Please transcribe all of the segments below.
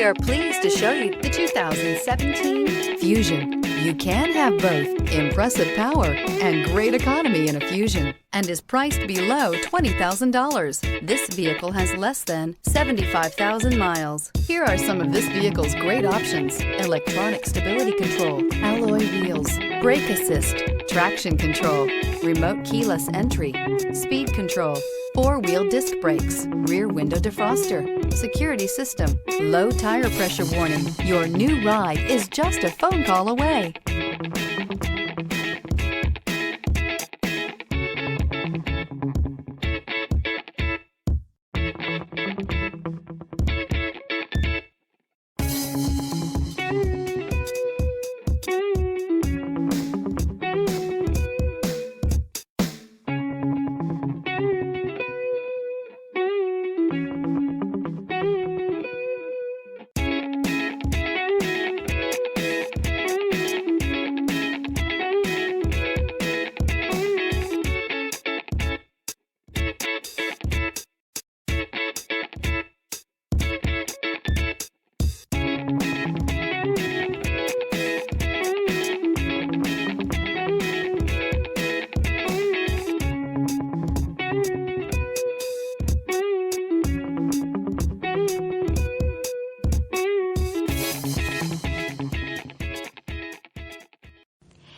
We are pleased to show you the 2017 Fusion. You can have both impressive power and great economy in a Fusion, and is priced below $20,000. This vehicle has less than 75,000 miles. Here are some of this vehicle's great options: electronic stability control, alloy wheels, brake assist, traction control, remote keyless entry, speed control, four-wheel disc brakes, rear window defroster, security system, low tire pressure warning. Your new ride is just a phone call away.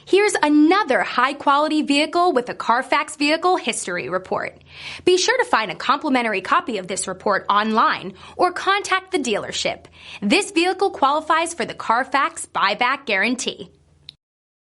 Here's another high-quality vehicle with a Carfax Vehicle History Report. Be sure to find a complimentary copy of this report online or contact the dealership. This vehicle qualifies for the Carfax Buyback Guarantee.